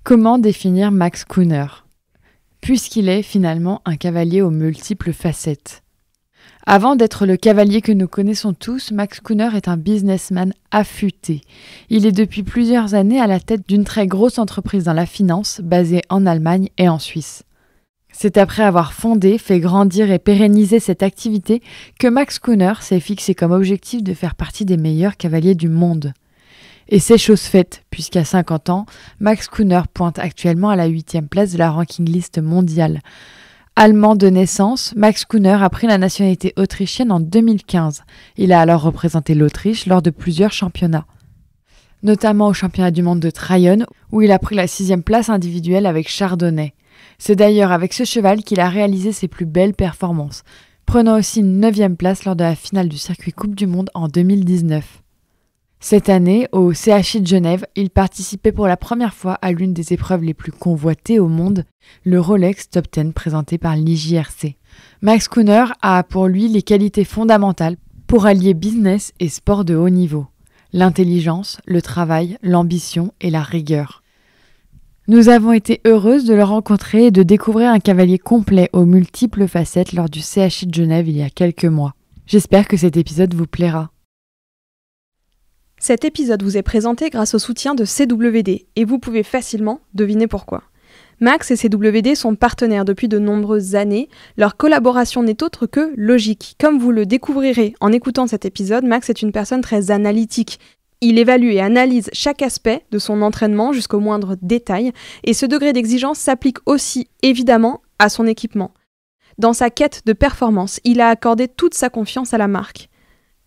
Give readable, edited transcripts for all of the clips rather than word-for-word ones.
Comment définir Max Kuhner ? Puisqu'il est finalement un cavalier aux multiples facettes. Avant d'être le cavalier que nous connaissons tous, Max Kuhner est un businessman affûté. Il est depuis plusieurs années à la tête d'une très grosse entreprise dans la finance, basée en Allemagne et en Suisse. C'est après avoir fondé, fait grandir et pérennisé cette activité que Max Kuhner s'est fixé comme objectif de faire partie des meilleurs cavaliers du monde. Et c'est chose faite, puisqu'à 50 ans, Max Kuhner pointe actuellement à la 8e place de la ranking list mondiale. Allemand de naissance, Max Kuhner a pris la nationalité autrichienne en 2015. Il a alors représenté l'Autriche lors de plusieurs championnats, notamment au championnat du monde de Tryon, où il a pris la 6e place individuelle avec Chardonnay. C'est d'ailleurs avec ce cheval qu'il a réalisé ses plus belles performances, prenant aussi une 9e place lors de la finale du circuit Coupe du Monde en 2019. Cette année, au CHI de Genève, il participait pour la première fois à l'une des épreuves les plus convoitées au monde, le Rolex Top 10 présenté par l'IJRC. Max Kuhner a pour lui les qualités fondamentales pour allier business et sport de haut niveau. L'intelligence, le travail, l'ambition et la rigueur. Nous avons été heureuses de le rencontrer et de découvrir un cavalier complet aux multiples facettes lors du CHI de Genève il y a quelques mois. J'espère que cet épisode vous plaira. Cet épisode vous est présenté grâce au soutien de CWD et vous pouvez facilement deviner pourquoi. Max et CWD sont partenaires depuis de nombreuses années. Leur collaboration n'est autre que logique. Comme vous le découvrirez en écoutant cet épisode, Max est une personne très analytique. Il évalue et analyse chaque aspect de son entraînement jusqu'au moindre détail et ce degré d'exigence s'applique aussi évidemment à son équipement. Dans sa quête de performance, il a accordé toute sa confiance à la marque.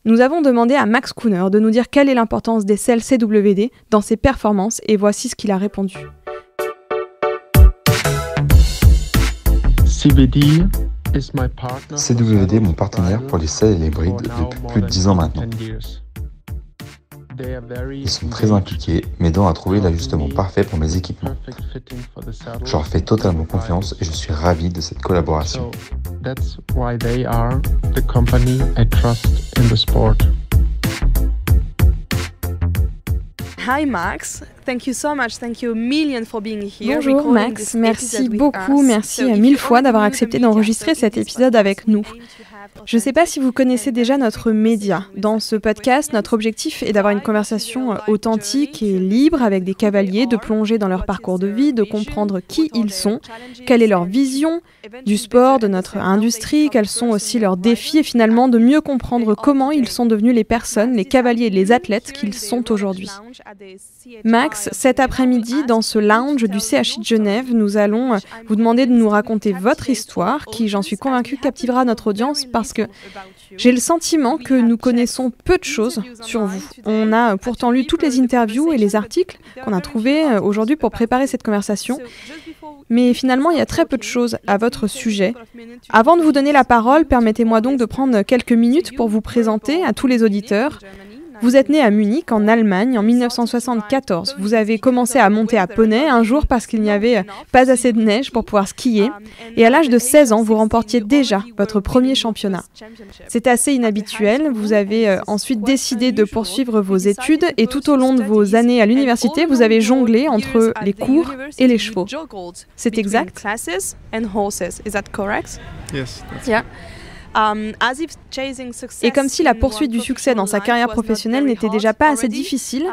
Nous avons demandé à Max Kuhner de nous dire quelle est l'importance des selles CWD dans ses performances et voici ce qu'il a répondu. CWD est mon partenaire pour les selles et les brides depuis plus de 10 ans maintenant. Ils sont très impliqués, m'aidant à trouver l'ajustement parfait pour mes équipements. Je leur fais totalement confiance et je suis ravi de cette collaboration. Hi Max, thank you so much, thank you a million for being here. Bonjour Max, merci beaucoup, merci mille fois d'avoir accepté d'enregistrer cet épisode avec nous. Je ne sais pas si vous connaissez déjà notre média. Dans ce podcast, notre objectif est d'avoir une conversation authentique et libre avec des cavaliers, de plonger dans leur parcours de vie, de comprendre qui ils sont, quelle est leur vision du sport, de notre industrie, quels sont aussi leurs défis et finalement de mieux comprendre comment ils sont devenus les personnes, les cavaliers et les athlètes qu'ils sont aujourd'hui. Max, cet après-midi, dans ce lounge du CHI de Genève, nous allons vous demander de nous raconter votre histoire qui, j'en suis convaincue, captivera notre audience parce que j'ai le sentiment que nous connaissons peu de choses sur vous. On a pourtant lu toutes les interviews et les articles qu'on a trouvés aujourd'hui pour préparer cette conversation. Mais finalement, il y a très peu de choses à votre sujet. Avant de vous donner la parole, permettez-moi donc de prendre quelques minutes pour vous présenter à tous les auditeurs. Vous êtes né à Munich, en Allemagne, en 1974. Vous avez commencé à monter à poney un jour parce qu'il n'y avait pas assez de neige pour pouvoir skier. Et à l'âge de 16 ans, vous remportiez déjà votre premier championnat. C'est assez inhabituel. Vous avez ensuite décidé de poursuivre vos études et tout au long de vos années à l'université, vous avez jonglé entre les cours et les chevaux. C'est exact? Yes, Yeah. Et comme si la poursuite du succès dans sa carrière professionnelle n'était déjà pas assez difficile,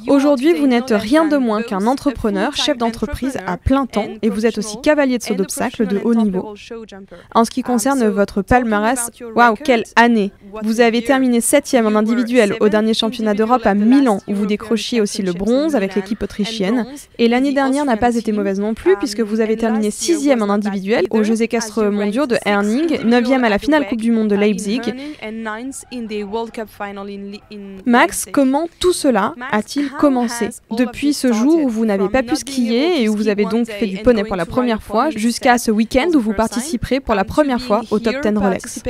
aujourd'hui vous n'êtes rien de moins qu'un entrepreneur, chef d'entreprise à plein temps et vous êtes aussi cavalier de saut d'obstacles de haut niveau. En ce qui concerne votre palmarès, waouh, quelle année! Vous avez terminé 7e en individuel au dernier championnat d'Europe à Milan où vous décrochiez aussi le bronze avec l'équipe autrichienne. Et l'année dernière n'a pas été mauvaise non plus puisque vous avez terminé 6e en individuel aux Jeux équestres mondiaux de Herning, 9e à la finale Coupe du Monde de Leipzig. Max, comment tout cela a-t-il commencé? Depuis ce jour où vous n'avez pas pu skier et où vous avez donc fait du poney pour la première fois, jusqu'à ce week-end où vous participerez pour la première fois au Top 10 Rolex.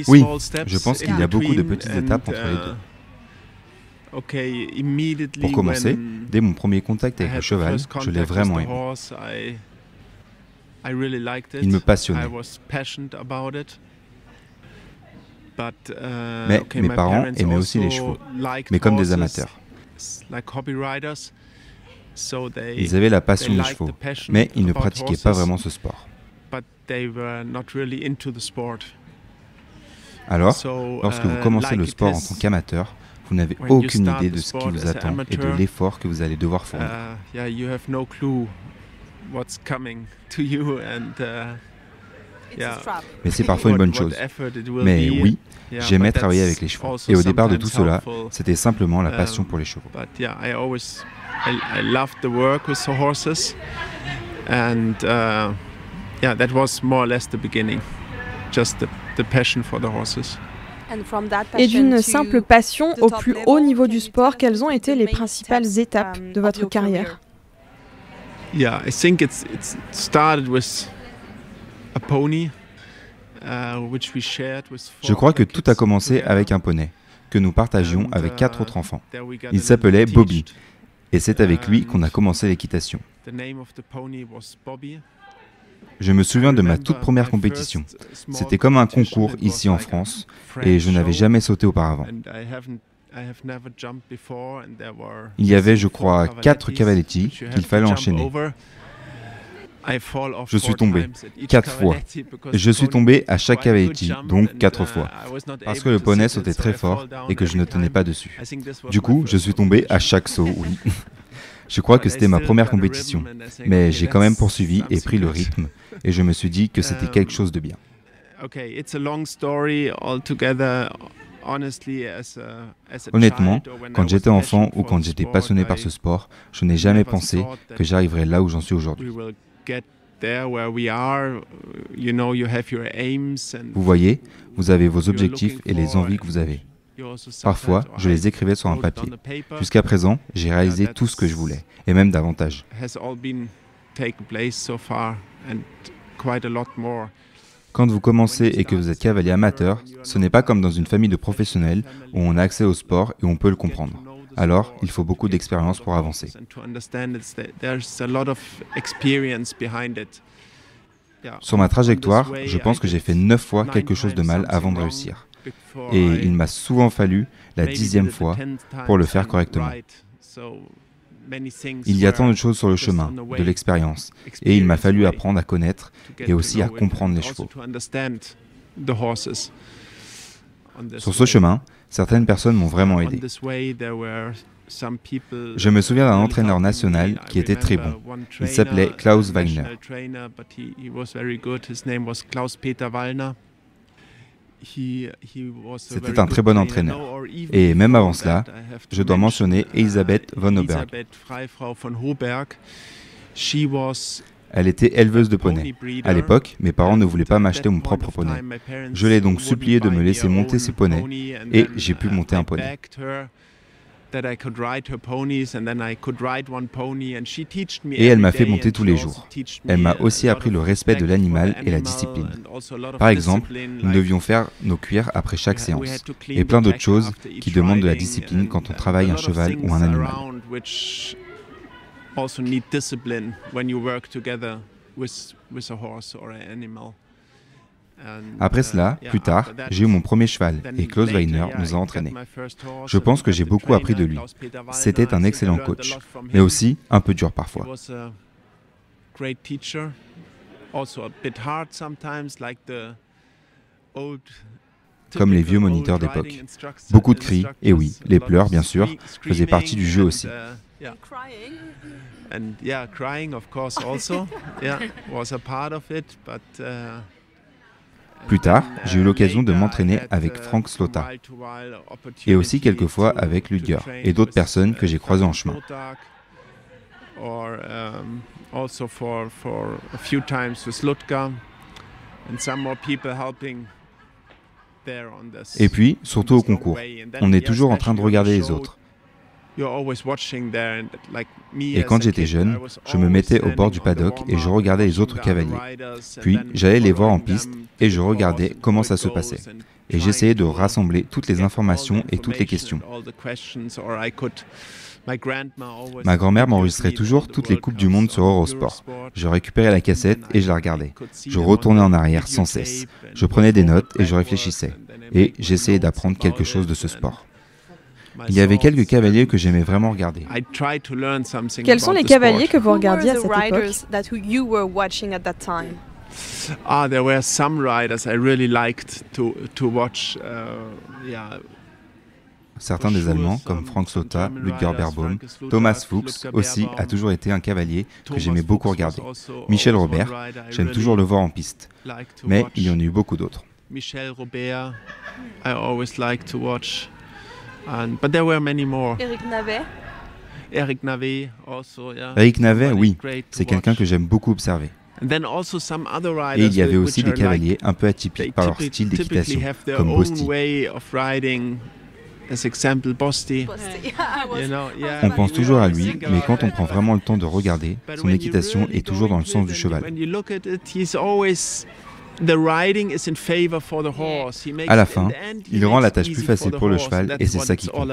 Oui, je pense qu'il y a beaucoup de petites étapes entre les deux. Pour commencer, dès mon premier contact avec le cheval, je l'ai vraiment aimé. Il me passionnait. Mais mes parents aimaient aussi les chevaux, mais comme des amateurs. Ils avaient la passion des chevaux, mais ils ne pratiquaient pas vraiment ce sport. Alors, lorsque vous commencez le sport en tant qu'amateur, vous n'avez aucune idée de ce qui vous attend et de l'effort que vous allez devoir fournir. Mais c'est parfois une bonne chose. Mais oui, j'aimais travailler avec les chevaux. Et au départ de tout cela, c'était simplement la passion pour les chevaux. Et d'une simple passion au plus haut niveau du sport, quelles ont été les principales étapes de votre carrière? Je crois que tout a commencé avec un poney, que nous partagions avec 4 autres enfants. Il s'appelait Bobby, et c'est avec lui qu'on a commencé l'équitation. Je me souviens de ma toute première compétition. C'était comme un concours ici en France, et je n'avais jamais sauté auparavant. Il y avait, je crois, 4 cavaletti qu'il fallait enchaîner. Je suis tombé 4 fois. Je suis tombé à chaque cavaletti, donc 4 fois, parce que le poney sautait très fort et que je ne tenais pas dessus. Du coup, je suis tombé à chaque saut, oui. Je crois que c'était ma première compétition, mais j'ai quand même poursuivi et pris le rythme, et je me suis dit que c'était quelque chose de bien. Honnêtement, quand j'étais enfant ou quand j'étais passionné par ce sport, je n'ai jamais pensé que j'arriverais là où j'en suis aujourd'hui. Vous voyez, vous avez vos objectifs et les envies que vous avez. Parfois, je les écrivais sur un papier. Jusqu'à présent, j'ai réalisé tout ce que je voulais, et même davantage. Quand vous commencez et que vous êtes cavalier amateur, ce n'est pas comme dans une famille de professionnels où on a accès au sport et on peut le comprendre. Alors, il faut beaucoup d'expérience pour avancer. Sur ma trajectoire, je pense que j'ai fait 9 fois quelque chose de mal avant de réussir. Et il m'a souvent fallu la 10e fois pour le faire correctement. Il y a tant de choses sur le chemin, de l'expérience, et il m'a fallu apprendre à connaître et aussi à comprendre les chevaux. Sur ce chemin, certaines personnes m'ont vraiment aidé. Je me souviens d'un entraîneur national qui était très bon. Il s'appelait Klaus Wagner. C'était un très bon entraîneur. Et même avant cela, je dois mentionner Elisabeth von Hoberg. Elle était éleveuse de poneys. À l'époque, mes parents ne voulaient pas m'acheter mon propre poney. Je l'ai donc supplié de me laisser monter ses poneys et j'ai pu monter un poney. Et elle m'a fait monter tous les jours. Elle m'a aussi appris le respect de l'animal et la discipline. Par exemple, nous devions faire nos cuirs après chaque séance, et plein d'autres choses qui demandent de la discipline quand on travaille un cheval ou un animal. Après cela, plus tard, j'ai eu mon premier cheval et Klaus Wagner nous a entraînés. Je pense que j'ai beaucoup appris de lui. C'était un excellent coach, mais aussi un peu dur parfois. Comme les vieux moniteurs d'époque. Beaucoup de cris, et oui, les pleurs, bien sûr, faisaient partie du jeu aussi. Plus tard, j'ai eu l'occasion de m'entraîner avec Frank Slota et aussi quelquefois avec Ludger et d'autres personnes que j'ai croisées en chemin. Et puis, surtout au concours, on est toujours en train de regarder les autres. Et quand j'étais jeune, je me mettais au bord du paddock et je regardais les autres cavaliers. Puis, j'allais les voir en piste et je regardais comment ça se passait. Et j'essayais de rassembler toutes les informations et toutes les questions. Ma grand-mère m'enregistrait toujours toutes les Coupes du Monde sur Eurosport. Je récupérais la cassette et je la regardais. Je retournais en arrière sans cesse. Je prenais des notes et je réfléchissais. et j'essayais d'apprendre quelque chose de ce sport. Il y avait quelques cavaliers que j'aimais vraiment regarder. Quels sont les cavaliers que vous regardiez à cette époque? There were some riders I really liked to watch. Certains des Allemands, comme Frank Sotta, Ludger Beerbaum, Thomas Fuchs aussi a toujours été un cavalier que j'aimais beaucoup regarder. Michel Robert, j'aime toujours le voir en piste, mais il y en a eu beaucoup d'autres. Michel Robert, I always liked to watch, but there were many more. Eric Navet also, yeah. Eric Navet, oui, c'est quelqu'un que j'aime beaucoup observer. Et il y avait aussi des cavaliers un peu atypiques par leur style d'équitation, comme Bosti. On pense toujours à lui, mais quand on prend vraiment le temps de regarder, son équitation est toujours dans le sens du cheval. À la fin, il rend la tâche plus facile pour le cheval et c'est ça qui compte.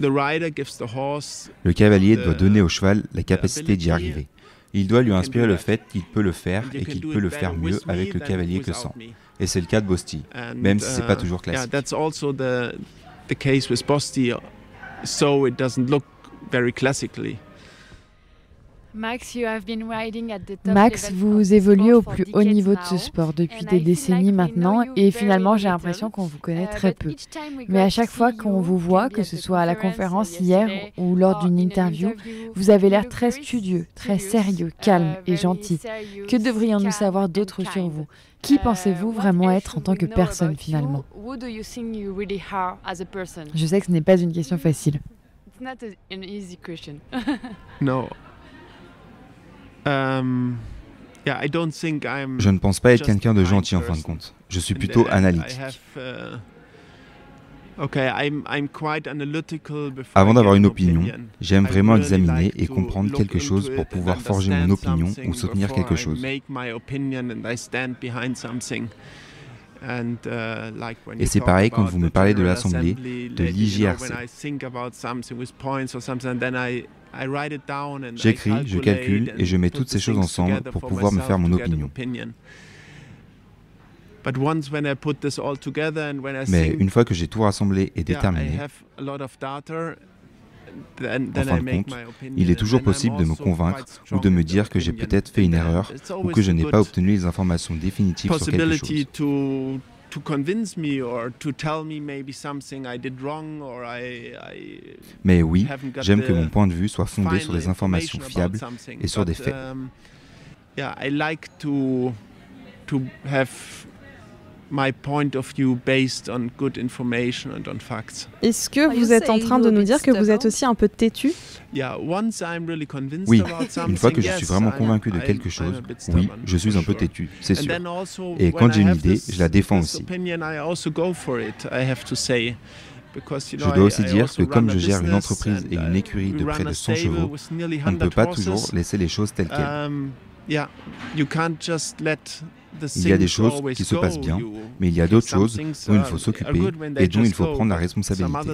Le cavalier doit donner au cheval la capacité d'y arriver. Il doit lui inspirer le fait qu'il peut le faire et qu'il peut le faire mieux avec le cavalier que sans. Et c'est le cas de Bosti, même si c'est pas toujours classique. Max, vous évoluez au plus haut niveau de ce sport depuis des décennies maintenant et finalement j'ai l'impression qu'on vous connaît très peu. Mais à chaque fois qu'on vous voit, que ce soit à la conférence hier ou lors d'une interview, vous avez l'air très studieux, très sérieux, calme et gentil. Que devrions-nous savoir d'autre sur vous? Qui pensez-vous vraiment être en tant que personne finalement? Je sais que ce n'est pas une question facile. Non. Je ne pense pas être quelqu'un de gentil en fin de compte. Je suis plutôt analytique. Avant d'avoir une opinion, j'aime vraiment examiner et comprendre quelque chose pour pouvoir forger mon opinion ou soutenir quelque chose. Et c'est pareil quand vous me parlez de l'Assemblée, de l'IJRC. J'écris, je calcule et je mets toutes ces choses ensemble pour pouvoir me faire mon opinion. Mais une fois que j'ai tout rassemblé et déterminé, en fin de compte, il est toujours possible de me convaincre ou de me dire que j'ai peut-être fait une erreur ou que je n'ai pas obtenu les informations définitives sur quelque chose. Mais oui, j'aime que mon point de vue soit fondé sur des informations fiables et sur des faits. Est-ce que vous êtes en train de nous dire que vous êtes aussi un peu têtu? Oui, une fois que je suis vraiment convaincu de quelque chose, oui, je suis un peu têtu, c'est sûr. Et quand j'ai une idée, je la défends aussi. Je dois aussi dire que comme je gère une entreprise et une écurie de près de 100 chevaux, on ne peut pas toujours laisser les choses telles quelles. Il y a des choses qui se passent bien, mais il y a d'autres choses dont il faut s'occuper et dont il faut prendre la responsabilité. Et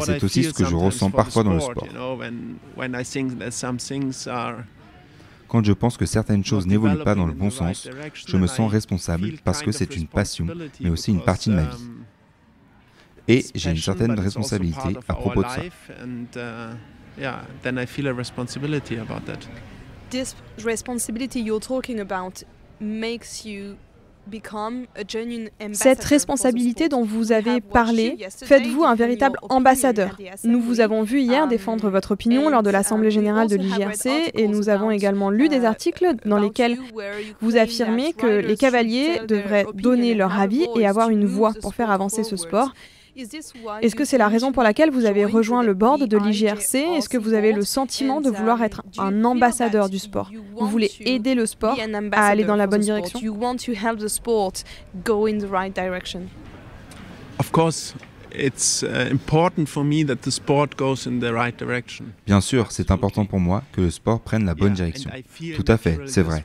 c'est aussi ce que je ressens parfois dans le sport. Quand je pense que certaines choses n'évoluent pas dans le bon sens, je me sens responsable parce que c'est une passion, mais aussi une partie de ma vie. Et j'ai une certaine responsabilité à propos de ça. Then I feel a responsibility about that. This responsibility you're talking about makes you become a genuine ambassador. Cette responsabilité dont vous avez parlé, faites-vous un véritable ambassadeur. Nous vous avons vu hier défendre votre opinion lors de l'Assemblée générale de l'IJRC et nous avons également lu des articles dans lesquels vous affirmez que les cavaliers devraient donner leur avis et avoir une voix pour faire avancer ce sport. Est-ce que c'est la raison pour laquelle vous avez rejoint le board de l'IJRC? Est-ce que vous avez le sentiment de vouloir être un ambassadeur du sport? Vous voulez aider le sport à aller dans la bonne direction? Of course, it's important for me that the sport goes in the right direction. Bien sûr, c'est important pour moi que le sport prenne la bonne direction. Tout à fait, c'est vrai.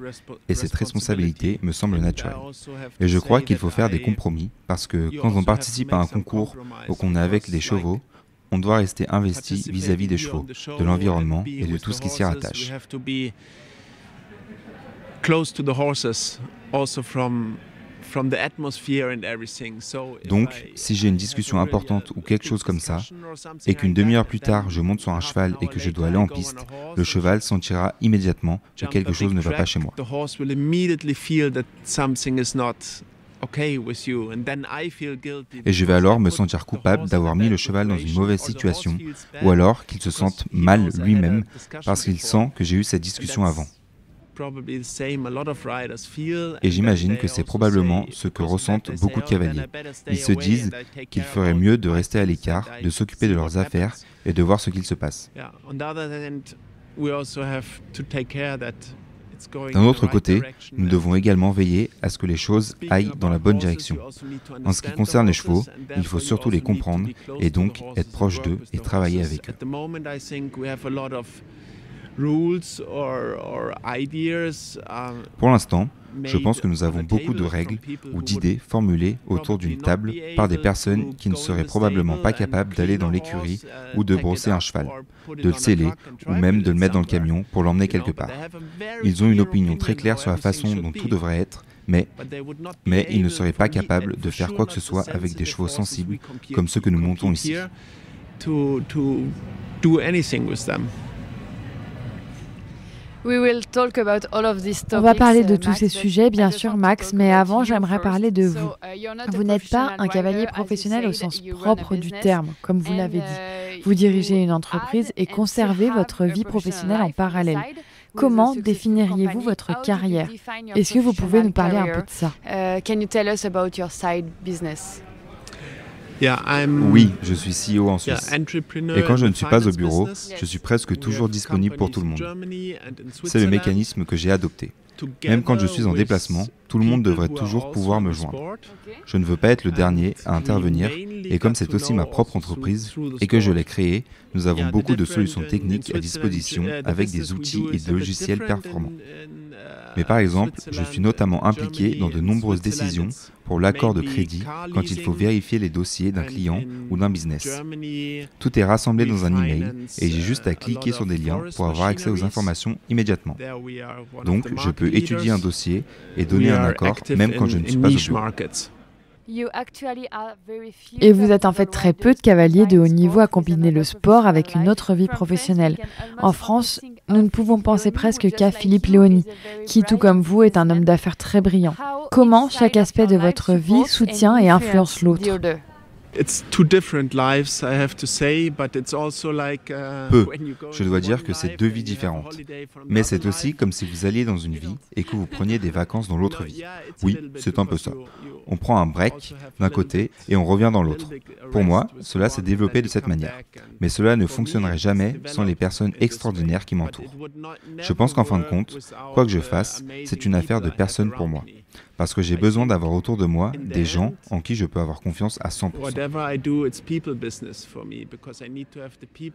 Et cette responsabilité me semble naturelle. Et je crois qu'il faut faire des compromis parce que quand on participe à un concours ou qu'on est avec des chevaux, on doit rester investi vis-à-vis des chevaux, de l'environnement et de tout ce qui s'y rattache. Donc, si j'ai une discussion importante ou quelque chose comme ça, et qu'une demi-heure plus tard, je monte sur un cheval et que je dois aller en piste, le cheval sentira immédiatement que quelque chose ne va pas chez moi. Et je vais alors me sentir coupable d'avoir mis le cheval dans une mauvaise situation, ou alors qu'il se sente mal lui-même parce qu'il sent que j'ai eu cette discussion avant. Et j'imagine que c'est probablement ce que ressentent beaucoup de cavaliers. Ils se disent qu'il ferait mieux de rester à l'écart, de s'occuper de leurs affaires et de voir ce qu'il se passe. D'un autre côté, nous devons également veiller à ce que les choses aillent dans la bonne direction. En ce qui concerne les chevaux, il faut surtout les comprendre et donc être proche d'eux et travailler avec eux. Pour l'instant, je pense que nous avons beaucoup de règles ou d'idées formulées autour d'une table par des personnes qui ne seraient probablement pas capables d'aller dans l'écurie ou de brosser un cheval, de le seller ou même de le mettre dans le camion pour l'emmener quelque part. Ils ont une opinion très claire sur la façon dont tout devrait être, mais ils ne seraient pas capables de faire quoi que ce soit avec des chevaux sensibles comme ceux que nous montons ici. On va parler de tous ces sujets, bien sûr, Max, mais avant, j'aimerais parler de vous. Vous n'êtes pas un cavalier professionnel au sens propre du terme, comme vous l'avez dit. Vous dirigez une entreprise et conservez votre vie professionnelle en parallèle. Comment définiriez-vous votre carrière? Est-ce que vous pouvez nous parler un peu de ça? Can you tell us about your side business? Oui, je suis CEO en Suisse. Et quand je ne suis pas au bureau, je suis presque toujours disponible pour tout le monde. C'est le mécanisme que j'ai adopté. Même quand je suis en déplacement, tout le monde devrait toujours pouvoir me joindre. Je ne veux pas être le dernier à intervenir, et comme c'est aussi ma propre entreprise et que je l'ai créée, nous avons beaucoup de solutions techniques à disposition avec des outils et des logiciels performants. Mais par exemple, je suis notamment impliqué dans de nombreuses décisions pour l'accord de crédit quand il faut vérifier les dossiers d'un client ou d'un business. Tout est rassemblé dans un email et j'ai juste à cliquer sur des liens pour avoir accès aux informations immédiatement. Donc, je peux étudier un dossier et donner un accord même quand je ne suis pas au bureau. Et vous êtes en fait très peu de cavaliers de haut niveau à combiner le sport avec une autre vie professionnelle. En France, nous ne pouvons penser presque qu'à Philippe Léoni, qui, tout comme vous, est un homme d'affaires très brillant. Comment chaque aspect de votre vie soutient et influence l'autre? Peu. Je dois dire que c'est deux vies différentes. Mais c'est aussi comme si vous alliez dans une vie et que vous preniez des vacances dans l'autre vie. Oui, c'est un peu ça. On prend un break d'un côté et on revient dans l'autre. Pour moi, cela s'est développé de cette manière. Mais cela ne fonctionnerait jamais sans les personnes extraordinaires qui m'entourent. Je pense qu'en fin de compte, quoi que je fasse, c'est une affaire de personne pour moi. Parce que j'ai besoin d'avoir autour de moi des gens en qui je peux avoir confiance à 100%.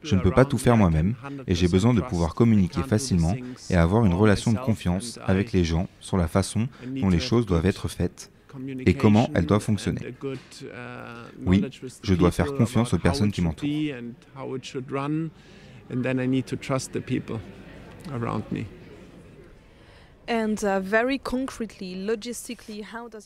Je ne peux pas tout faire moi-même et j'ai besoin de pouvoir communiquer facilement et avoir une relation de confiance avec les gens sur la façon dont les choses doivent être faites et comment elles doivent fonctionner. Oui, je dois faire confiance aux personnes qui m'entourent.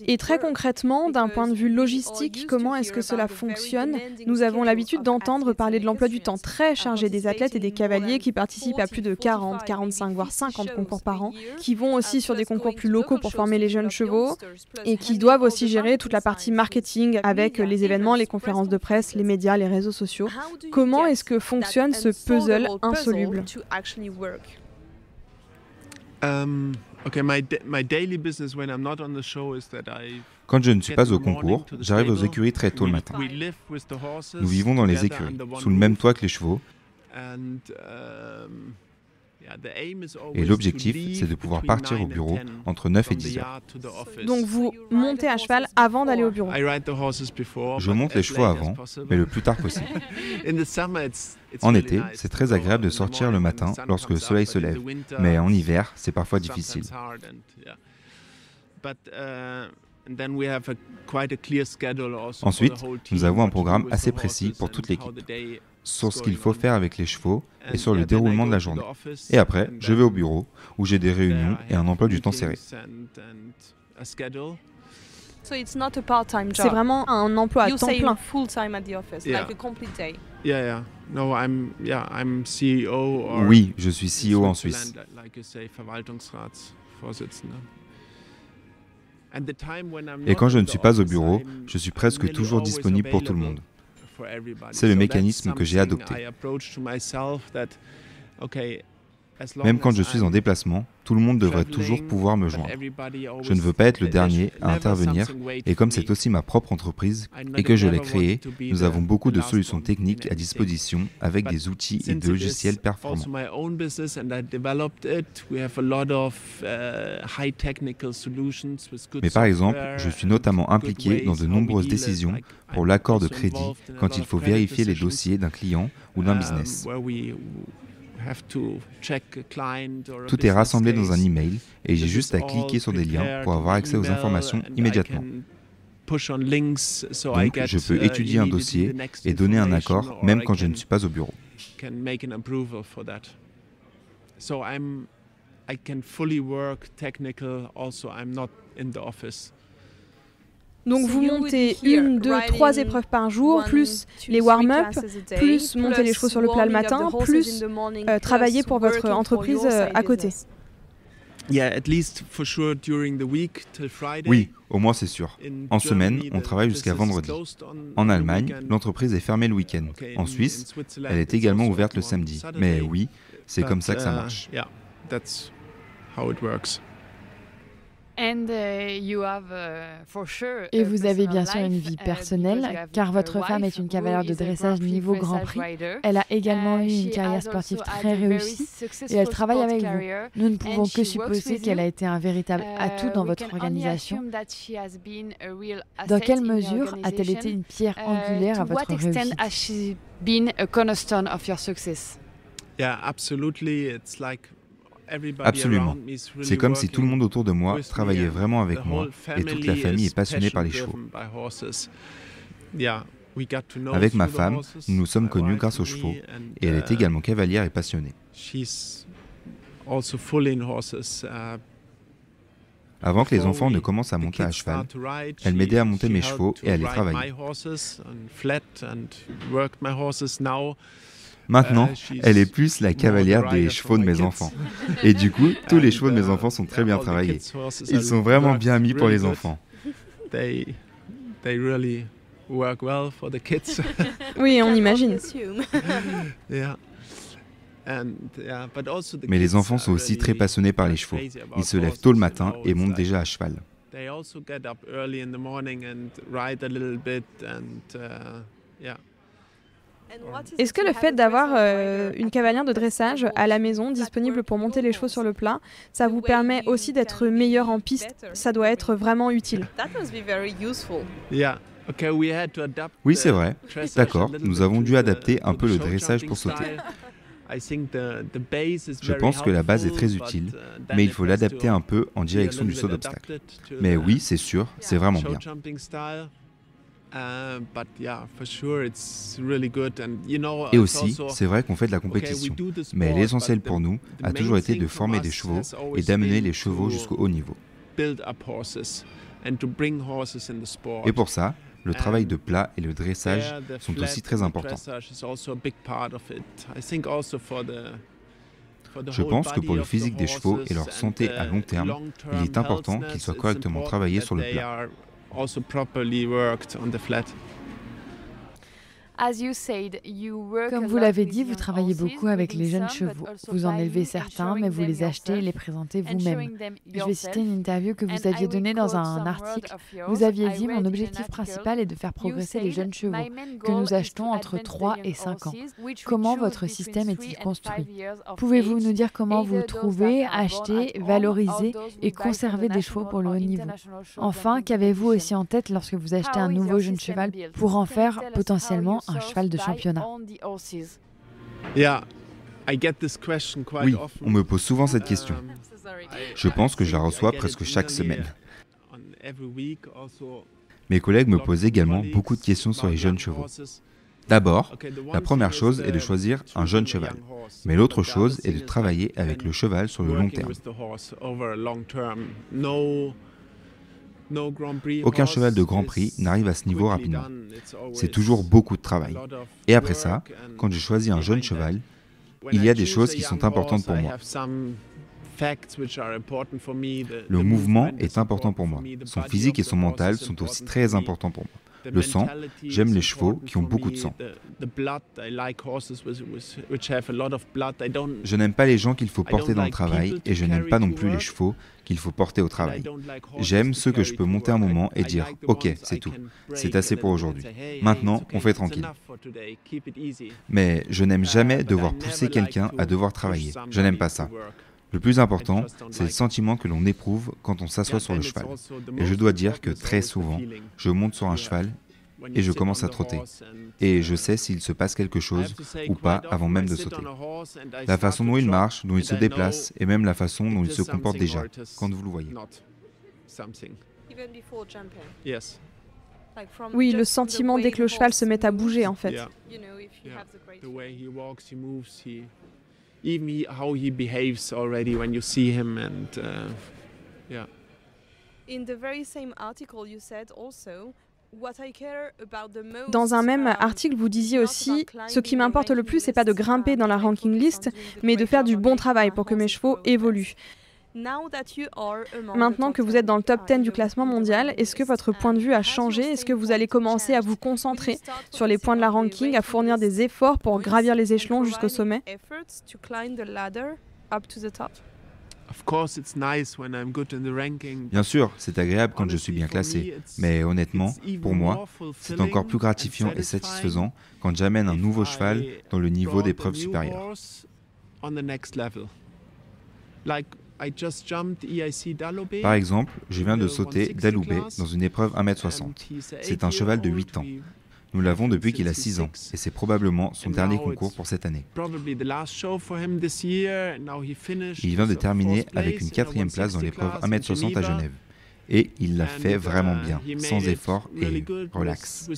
Et très concrètement, d'un point de vue logistique, comment est-ce que cela fonctionne? Nous avons l'habitude d'entendre parler de l'emploi du temps très chargé des athlètes et des cavaliers qui participent à plus de 40, 45, voire 50 concours par an, qui vont aussi sur des concours plus locaux pour former les jeunes chevaux et qui doivent aussi gérer toute la partie marketing avec les événements, les conférences de presse, les médias, les réseaux sociaux. Comment est-ce que fonctionne ce puzzle insoluble? Quand je ne suis pas au concours, j'arrive aux écuries très tôt le matin. Nous vivons dans les écuries, sous le même toit que les chevaux. Et l'objectif, c'est de pouvoir partir au bureau entre 9 et 10 heures. Donc vous montez à cheval avant d'aller au bureau? Je monte les chevaux avant, mais le plus tard possible. En été, c'est très agréable de sortir le matin lorsque le soleil se lève, mais en hiver, c'est parfois difficile. Ensuite, nous avons un programme assez précis pour toute l'équipe. sur ce qu'il faut faire avec les chevaux et sur le déroulement de la journée. Et après, je vais au bureau, où j'ai des réunions et un emploi du temps serré. C'est vraiment un emploi à temps plein. Oui, je suis CEO en Suisse. Et quand je ne suis pas au bureau, je suis presque toujours disponible pour tout le monde. C'est le mécanisme que j'ai adopté. Même quand je suis en déplacement, tout le monde devrait toujours pouvoir me joindre. Je ne veux pas être le dernier à intervenir, et comme c'est aussi ma propre entreprise et que je l'ai créée, nous avons beaucoup de solutions techniques à disposition avec des outils et des logiciels performants. Mais par exemple, je suis notamment impliqué dans de nombreuses décisions pour l'accord de crédit quand il faut vérifier les dossiers d'un client ou d'un business. Tout est rassemblé dans un email et j'ai juste à cliquer sur des liens pour avoir accès aux informations immédiatement. Donc, je peux étudier un dossier et donner un accord même quand je ne suis pas au bureau. Donc vous montez 1, 2, 3 épreuves par jour, plus les warm-up, plus monter les chevaux sur le plat le matin, plus travailler pour votre entreprise à côté. Oui, au moins c'est sûr. En semaine, on travaille jusqu'à vendredi. En Allemagne, l'entreprise est fermée le week-end. En Suisse, elle est également ouverte le samedi. Mais oui, c'est comme ça que ça marche. Et vous avez bien sûr une vie personnelle, car votre femme est une cavalière de dressage niveau Grand Prix. Elle a également eu une carrière sportive très réussie et elle travaille avec vous. Nous ne pouvons que supposer qu'elle a été un véritable atout dans votre organisation. Dans quelle mesure a-t-elle été une pierre angulaire à votre réussite? Absolument. C'est comme si tout le monde autour de moi travaillait vraiment avec moi et toute la famille est passionnée par les chevaux. Avec ma femme, nous nous sommes connus grâce aux chevaux et elle est également cavalière et passionnée. Avant que les enfants ne commencent à monter à cheval, elle m'aidait à monter mes chevaux et à les travailler. Maintenant, elle est plus la cavalière des chevaux de mes enfants. Et du coup, tous les chevaux de mes enfants sont très bien travaillés. Ils sont vraiment bien mis pour les enfants. Oui, on imagine. Mais les enfants sont aussi très passionnés par les chevaux. Ils se lèvent tôt le matin et montent déjà à cheval. Est-ce que le fait d'avoir une cavalière de dressage à la maison disponible pour monter les chevaux sur le plat, ça vous permet aussi d'être meilleur en piste? Ça doit être vraiment utile. Oui, c'est vrai. D'accord, nous avons dû adapter un peu le dressage pour sauter. Je pense que la base est très utile, mais il faut l'adapter un peu en direction du saut d'obstacle. Mais oui, c'est sûr, c'est vraiment bien. Et aussi, c'est vrai qu'on fait de la compétition, mais l'essentiel pour nous a toujours été de former des chevaux et d'amener les chevaux jusqu'au haut niveau. Et pour ça, le travail de plat et le dressage sont aussi très importants. Je pense que pour le physique des chevaux et leur santé à long terme, il est important qu'ils soient correctement travaillés sur le plat. Comme vous l'avez dit, vous travaillez beaucoup avec les jeunes chevaux. Vous en élevez certains, mais vous les achetez et les présentez vous-même. Je vais citer une interview que vous aviez donnée dans un article. Vous aviez dit « Mon objectif principal est de faire progresser les jeunes chevaux, que nous achetons entre 3 et 5 ans. » Comment votre système est-il construit? Pouvez-vous nous dire comment vous trouvez, achetez, valorisez et conservez des chevaux pour le haut niveau? Enfin, qu'avez-vous aussi en tête lorsque vous achetez un nouveau jeune cheval pour en faire potentiellement un cheval de championnat? Oui, on me pose souvent cette question. Je pense que je la reçois presque chaque semaine. Mes collègues me posent également beaucoup de questions sur les jeunes chevaux. D'abord, la première chose est de choisir un jeune cheval. Mais l'autre chose est de travailler avec le cheval sur le long terme. Aucun cheval de Grand Prix n'arrive à ce niveau rapidement. C'est toujours beaucoup de travail. Et après ça, quand je choisis un jeune cheval, il y a des choses qui sont importantes pour moi. Le mouvement est important pour moi. Son physique et son mental sont aussi très importants pour moi. Le sang, j'aime les chevaux qui ont beaucoup de sang. Je n'aime pas les gens qu'il faut porter dans le travail et je n'aime pas non plus les chevaux qu'il faut porter au travail. J'aime ceux que je peux monter un moment et dire « Ok, c'est tout, c'est assez pour aujourd'hui. Maintenant, on fait tranquille. » Mais je n'aime jamais devoir pousser quelqu'un à devoir travailler. Je n'aime pas ça. Le plus important, c'est le sentiment que l'on éprouve quand on s'assoit sur le cheval. Et je dois dire que très souvent, je monte sur un cheval et je commence à trotter. Et je sais s'il se passe quelque chose ou pas avant même de sauter. La façon dont il marche, dont il se déplace et même la façon dont il se comporte déjà, quand vous le voyez. Oui, le sentiment dès que le cheval se met à bouger en fait. Even how he behaves already when you see him and yeah. In the very same article you said also what I care about the most. Dans un même article, vous disiez aussi ce qui m'importe le plus, c'est pas de grimper dans la ranking list, mais de faire du bon travail pour que mes chevaux évoluent. Maintenant que vous êtes dans le top 10 du classement mondial, est-ce que votre point de vue a changé? Est-ce que vous allez commencer à vous concentrer sur les points de la ranking, à fournir des efforts pour gravir les échelons jusqu'au sommet? Bien sûr, c'est agréable quand je suis bien classé, mais honnêtement, pour moi, c'est encore plus gratifiant et satisfaisant quand j'amène un nouveau cheval dans le niveau d'épreuve supérieure. Par exemple, je viens de sauter Daloubé dans une épreuve 1m60. C'est un cheval de 8 ans. Nous l'avons depuis qu'il a 6 ans, et c'est probablement son dernier concours pour cette année. Il vient de terminer avec une 4e place dans l'épreuve 1m60 à Genève. Et il l'a fait vraiment bien, sans effort et relax.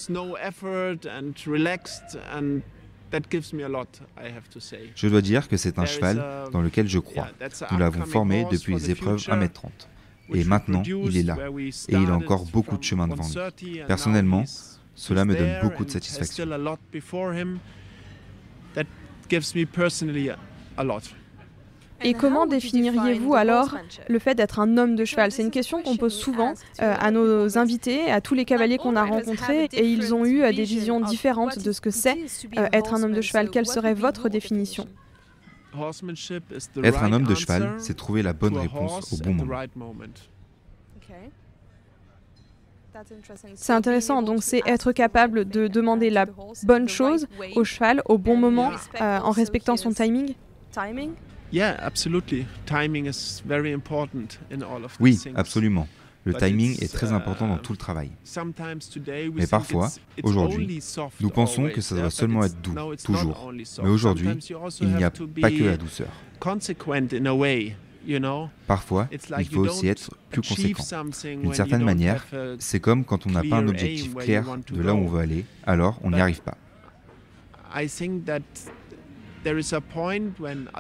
Je dois dire que c'est un cheval dans lequel je crois. Nous l'avons formé depuis les épreuves 1m30. Et maintenant, il est là. Et il a encore beaucoup de chemin devant lui. Personnellement, cela me donne beaucoup de satisfaction. Et comment définiriez-vous alors le fait d'être un homme de cheval? C'est une question qu'on pose souvent à nos invités, à tous les cavaliers qu'on a rencontrés, et ils ont eu des visions différentes de ce que c'est être un homme de cheval. Quelle serait votre définition? Être un homme de cheval, c'est trouver la bonne réponse au bon moment. C'est intéressant, donc c'est être capable de demander la bonne chose au cheval au bon moment en respectant son timing? Oui, absolument. Le timing est très important dans tout le travail. Mais parfois, aujourd'hui, nous pensons que ça doit seulement être doux, toujours. Mais aujourd'hui, il n'y a pas que la douceur. Parfois, il faut aussi être plus conséquent. D'une certaine manière, c'est comme quand on n'a pas un objectif clair de là où on veut aller, alors on n'y arrive pas.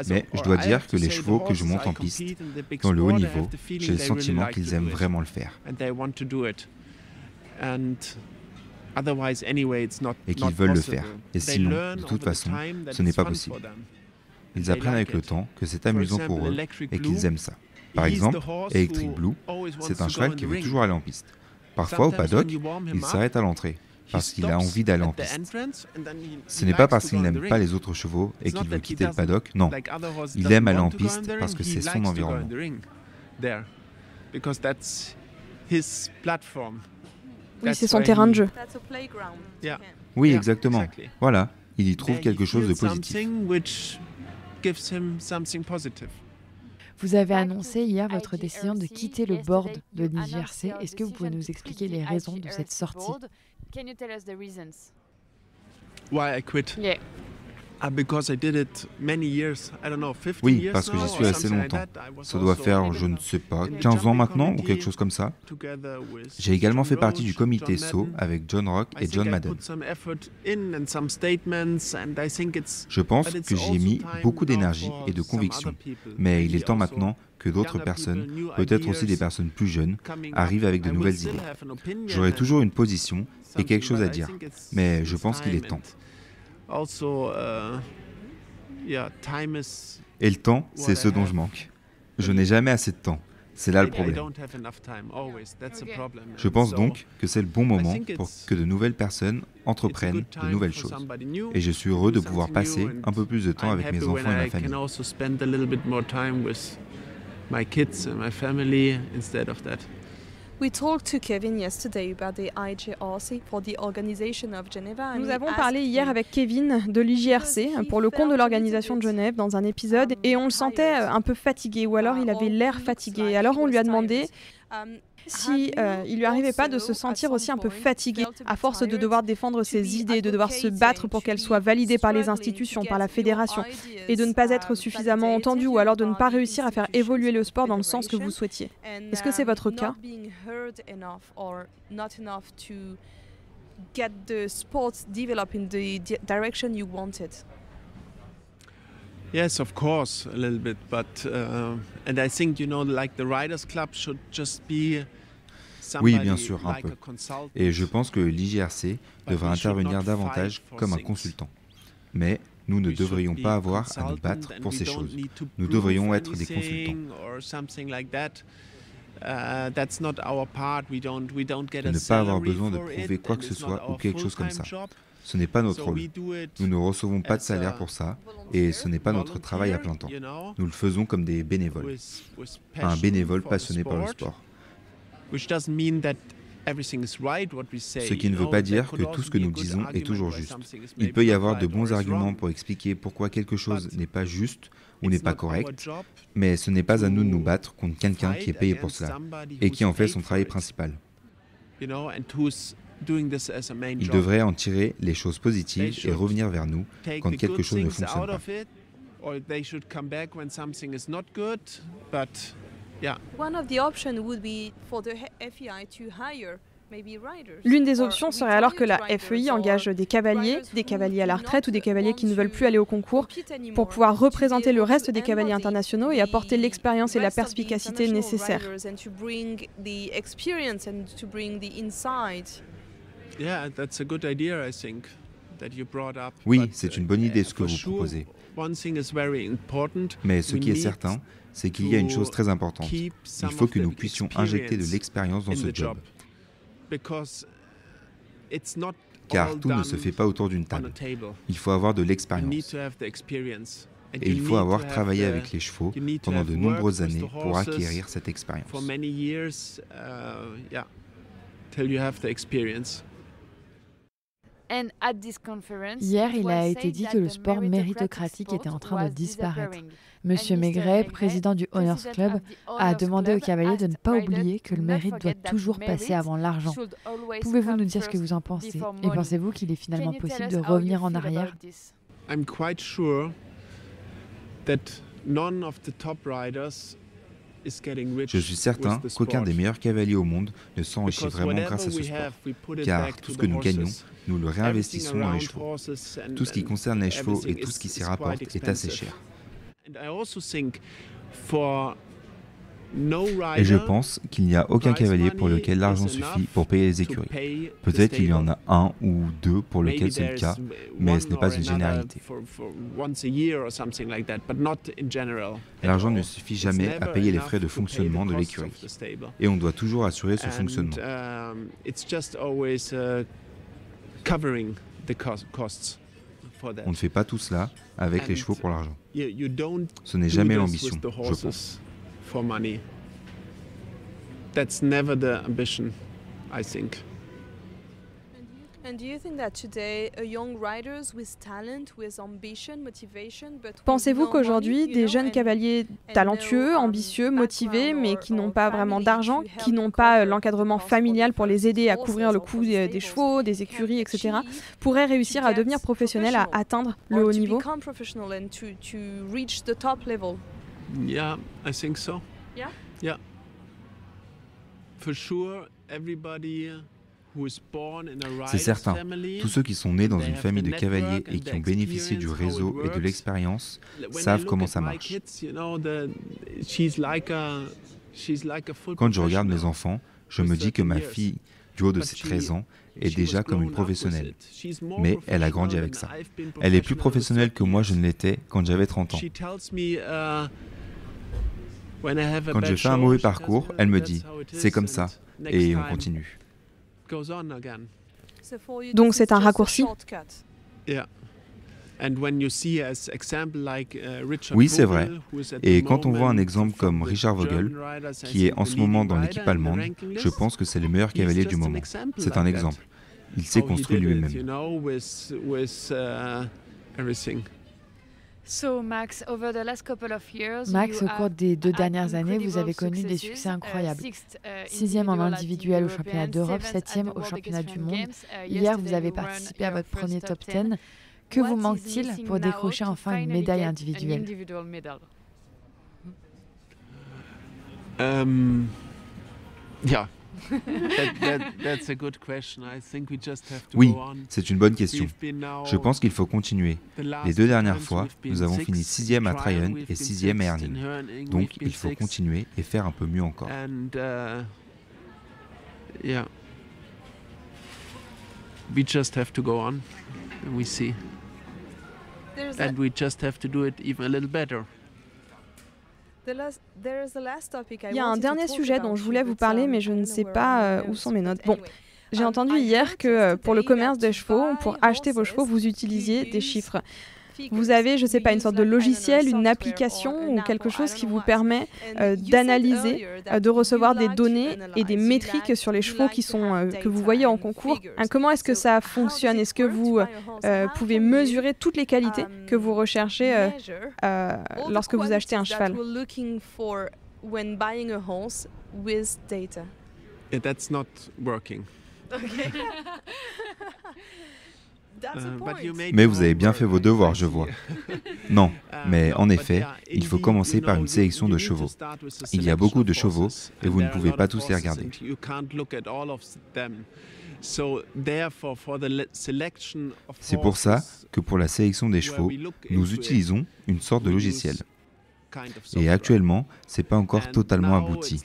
Mais je dois dire que les chevaux que je monte en piste, dans le haut niveau, j'ai le sentiment qu'ils aiment vraiment le faire. Et qu'ils veulent le faire. Et sinon, de toute façon, ce n'est pas possible. Ils apprennent avec le temps que c'est amusant pour eux et qu'ils aiment ça. Par exemple, Electric Blue, c'est un cheval qui veut toujours aller en piste. Parfois, au paddock, il s'arrête à l'entrée, parce qu'il a envie d'aller en piste. Ce n'est pas parce qu'il n'aime pas les autres chevaux et qu'il veut quitter le paddock, non. Il aime aller en piste parce que c'est son environnement. Oui, c'est son terrain de jeu. Oui, exactement. Voilà, il y trouve quelque chose de positif. Vous avez annoncé hier votre décision de quitter le board de l'IJRC. Est-ce que vous pouvez nous expliquer les raisons de cette sortie? Can you tell us the reasons? Why I quit? Yeah. Oui, parce que j'y suis assez longtemps. Ça doit faire, je ne sais pas, 15 ans maintenant ou quelque chose comme ça. J'ai également fait partie du comité SAW avec John Rock et John Madden. Je pense que j'y ai mis beaucoup d'énergie et de conviction, mais il est temps maintenant que d'autres personnes, peut-être aussi des personnes plus jeunes, arrivent avec de nouvelles idées. J'aurai toujours une position et quelque chose à dire, mais je pense qu'il est temps. Et le temps, c'est ce dont je manque. Je n'ai jamais assez de temps. C'est là le problème. Je pense donc que c'est le bon moment pour que de nouvelles personnes entreprennent de nouvelles choses. Et je suis heureux de pouvoir passer un peu plus de temps avec mes enfants et ma famille. Nous avons parlé hier avec Kevin de l'IJRC pour le compte de l'organisation de Genève dans un épisode et on le sentait un peu fatigué ou alors il avait l'air fatigué. Alors on lui a demandé si il lui arrivait pas de se sentir aussi un peu fatigué à force de devoir défendre ses idées, de devoir se battre pour qu'elles soient validées par les institutions, par la fédération et de ne pas être suffisamment entendu ou alors de ne pas réussir à faire évoluer le sport dans le sens que vous souhaitiez. Est-ce que c'est votre cas? Yes, of course, a little bit, but and I think the Riders Club should just be. Oui, bien sûr, un peu. Et je pense que l'IJRC devrait intervenir davantage comme un consultant. Mais nous ne devrions pas avoir à nous battre pour ces choses. Nous devrions être des consultants. De ne pas avoir besoin de prouver quoi que ce soit ou quelque chose comme ça. Ce n'est pas notre rôle. Nous ne recevons pas de salaire pour ça et ce n'est pas notre travail à plein temps. Nous le faisons comme des bénévoles. Un bénévole passionné par le sport. Ce qui ne veut pas dire que tout ce que nous disons est toujours juste. Il peut y avoir de bons arguments pour expliquer pourquoi quelque chose n'est pas juste ou n'est pas correct, mais ce n'est pas à nous de nous battre contre quelqu'un qui est payé pour cela et qui en fait son travail principal. Il devrait en tirer les choses positives et revenir vers nous quand quelque chose ne fonctionne pas. L'une des options serait alors que la FEI engage des cavaliers à la retraite ou des cavaliers qui ne veulent plus aller au concours pour pouvoir représenter le reste des cavaliers internationaux et apporter l'expérience et la perspicacité nécessaires. Oui, c'est une bonne idée ce que vous proposez. Mais ce qui est certain, c'est qu'il y a une chose très importante. Il faut que nous puissions injecter de l'expérience dans ce job. Car tout ne se fait pas autour d'une table. Il faut avoir de l'expérience. Et il faut avoir travaillé avec les chevaux pendant de nombreuses années pour acquérir cette expérience. Hier, il a été dit que le sport méritocratique était en train de disparaître. Monsieur Maigret, président du Owners Club, a demandé aux cavaliers de ne pas oublier que le mérite doit toujours passer avant l'argent. Pouvez-vous nous dire ce que vous en pensez? Et pensez-vous qu'il est finalement possible de revenir en arrière? Je suis certain qu'aucun des meilleurs cavaliers au monde ne s'enrichit vraiment grâce à ce sport, car tout ce que nous gagnons, nous le réinvestissons dans les chevaux. Tout ce qui concerne les chevaux et tout ce qui s'y rapporte est assez cher. Et je pense qu'il n'y a aucun cavalier pour lequel l'argent suffit pour payer les écuries. Peut-être qu'il y en a un ou deux pour lesquels c'est le cas, mais ce n'est pas une généralité. L'argent ne suffit jamais à payer les frais de fonctionnement de l'écurie. Et on doit toujours assurer ce fonctionnement. On ne fait pas tout cela avec les chevaux pour l'argent. Ce n'est jamais l'ambition, je pense. For money. That's never the ambition, I think. Pensez-vous qu'aujourd'hui, des jeunes cavaliers talentueux, ambitieux, motivés, mais qui n'ont pas vraiment d'argent, qui n'ont pas l'encadrement familial pour les aider à couvrir le coût des chevaux, des écuries, etc., pourraient réussir à devenir professionnels, à atteindre le haut niveau? Yeah, I think so. Yeah? Yeah. For sure, everybody who is born in a C'est rider's certain, family, tous ceux qui sont nés dans une famille de cavaliers et qui ont bénéficié du réseau et de l'expérience savent comment ça marche. Quand je regarde mes enfants, je me dis que ma fille, du haut de ses 13 ans, est déjà comme une professionnelle. Mais elle a grandi avec ça. Elle est plus professionnelle que moi je ne l'étais quand j'avais 30 ans. Quand je fais un mauvais parcours, elle me dit « c'est comme ça » et on continue. Donc c'est un raccourci? Oui, c'est vrai. Et quand on voit un exemple comme Richard Vogel, qui est en ce moment dans l'équipe allemande, je pense que c'est le meilleur cavalier du moment. C'est un exemple. Il s'est construit lui-même. Max, au cours des 2 dernières années, vous avez connu des succès incroyables. 6e en individuel au championnat d'Europe, 7e au championnat du monde. Hier, vous avez participé à votre premier top 10. Que vous manque-t-il pour décrocher enfin une médaille individuelle? Oui, c'est une bonne question. Je pense qu'il faut continuer. Les 2 dernières fois, nous avons fini 6e à Tryon et 6e à Herning. Donc, il faut continuer et faire un peu mieux encore. We just have to go on, and we see. And we just have to do it even a little better. Il y a un dernier sujet dont je voulais vous parler, mais je ne sais pas où sont mes notes. Bon, j'ai entendu hier que pour le commerce des chevaux, pour acheter vos chevaux, vous utilisiez des chiffres. Vous avez, je ne sais pas, une sorte de logiciel, une application ou quelque chose qui vous permet d'analyser, de recevoir des données et des métriques sur les chevaux que vous voyez en concours. Comment est-ce que ça fonctionne? Est-ce que vous pouvez mesurer toutes les qualités que vous recherchez lorsque vous achetez un cheval? Yeah, that's not working. Mais vous avez bien fait vos devoirs, je vois. Non, mais en effet, il faut commencer par une sélection de chevaux. Il y a beaucoup de chevaux et vous ne pouvez pas tous les regarder. C'est pour ça que pour la sélection des chevaux, nous utilisons une sorte de logiciel. Et actuellement, ce n'est pas encore totalement abouti.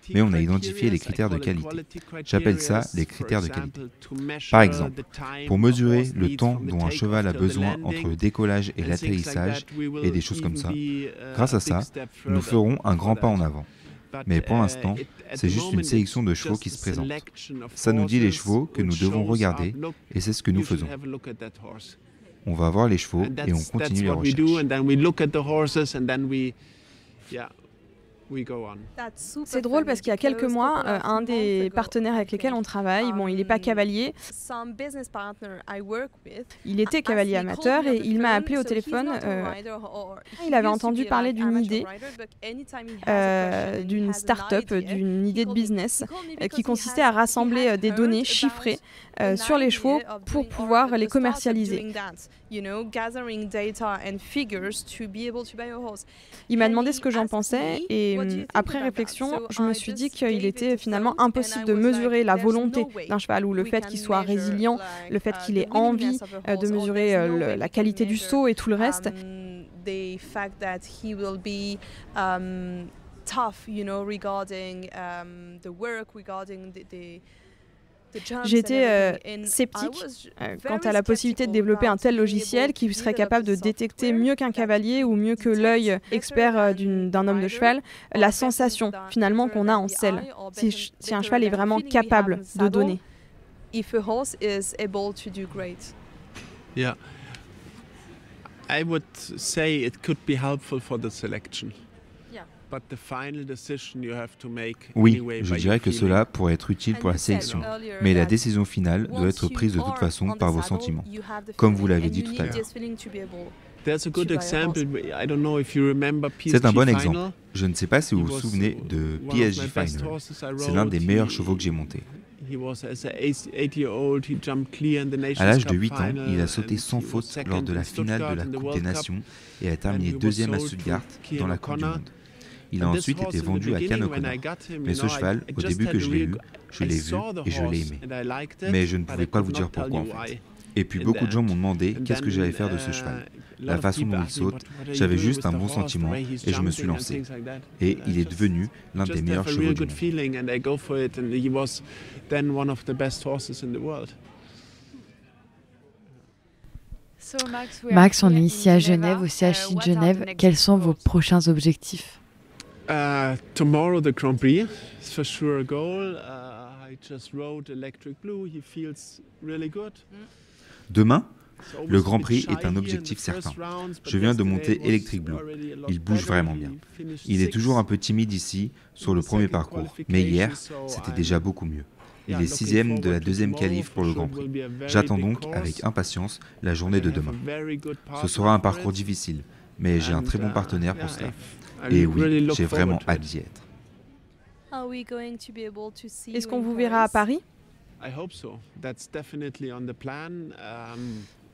Mais on a identifié les critères de qualité. J'appelle ça les critères de qualité. Par exemple, pour mesurer le temps dont un cheval a besoin entre le décollage et l'atterrissage et des choses comme ça, grâce à ça, nous ferons un grand pas en avant. Mais pour l'instant, c'est juste une sélection de chevaux qui se présente. Ça nous dit les chevaux que nous devons regarder et c'est ce que nous faisons. On va voir les chevaux et on continue les recherches. C'est drôle parce qu'il y a quelques mois, un des partenaires avec lesquels on travaille, bon, il n'est pas cavalier, il était cavalier amateur et il m'a appelé au téléphone. Il avait entendu parler d'une idée, d'une start-up, d'une idée de business qui consistait à rassembler des données chiffrées sur les chevaux pour pouvoir les commercialiser. Il m'a demandé ce que j'en pensais et après réflexion, je me suis dit qu'il était finalement impossible de mesurer la volonté d'un cheval ou le fait qu'il soit résilient, le fait qu'il ait envie de mesurer la qualité du saut et tout le reste. J'étais sceptique quant à la possibilité de développer un tel logiciel qui serait capable de détecter mieux qu'un cavalier ou mieux que l'œil expert d'un homme de cheval la sensation finalement qu'on a en selle, si un cheval est vraiment capable de donner. Yeah. I would say it could be helpful for the selection. Oui, je dirais que cela pourrait être utile pour la sélection, mais la décision finale doit être prise de toute façon par vos sentiments, comme vous l'avez dit tout à l'heure. C'est un bon exemple. Je ne sais pas si vous vous souvenez de PSG Final. C'est l'un des meilleurs chevaux que j'ai monté. À l'âge de 8 ans, il a sauté sans faute lors de la finale de la Coupe des Nations et a terminé deuxième à Stuttgart dans la Coupe du Monde. Il a ensuite été vendu à Cannes O'Connor. Mais ce cheval, au début que je l'ai eu, je l'ai vu et je l'ai aimé. Mais je ne pouvais pas vous dire pourquoi en fait. Et puis beaucoup de gens m'ont demandé qu'est-ce que j'allais faire de ce cheval. La façon dont il saute, j'avais juste un bon sentiment et je me suis lancé. Et il est devenu l'un des meilleurs chevaux du monde. Max, on est ici à Genève, au CHI de Genève. Quels sont vos prochains objectifs? Tomorrow the Grand Prix is for sure a goal. I just rode Electric Blue. He feels really good. Demain, le Grand Prix est un objectif certain. Je viens de monter Electric Blue. Il bouge vraiment bien. Il est toujours un peu timide ici, sur le premier parcours, mais hier, c'était déjà beaucoup mieux. Il est 6e de la deuxième qualif pour le Grand Prix. J'attends donc avec impatience la journée de demain. Ce sera un parcours difficile, mais j'ai un très bon partenaire pour cela. Et oui, j'ai vraiment hâte d'y être. Est-ce qu'on vous verra à Paris?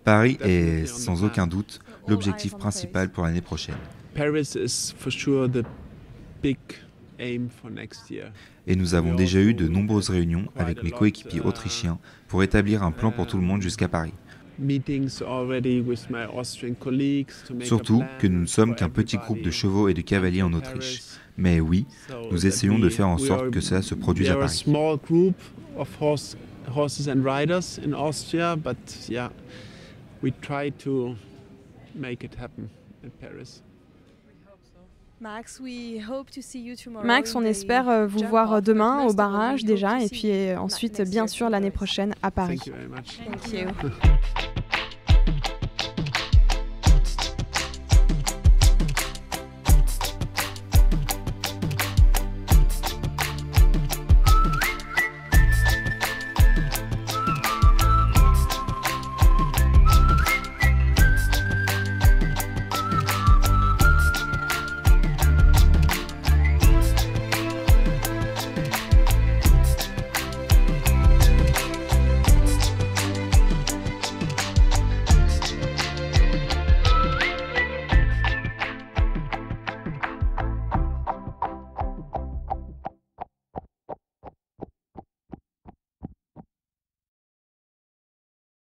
Paris est sans aucun doute l'objectif principal pour l'année prochaine. Et nous avons déjà eu de nombreuses réunions avec mes coéquipiers autrichiens pour établir un plan pour tout le monde jusqu'à Paris. Surtout que nous ne sommes qu'un petit groupe de chevaux et de cavaliers en Autriche. Mais oui, nous essayons de faire en sorte que cela se produise à Paris. Max, on espère vous voir demain au barrage déjà, et puis ensuite, bien sûr, l'année prochaine à Paris. Thank you very much.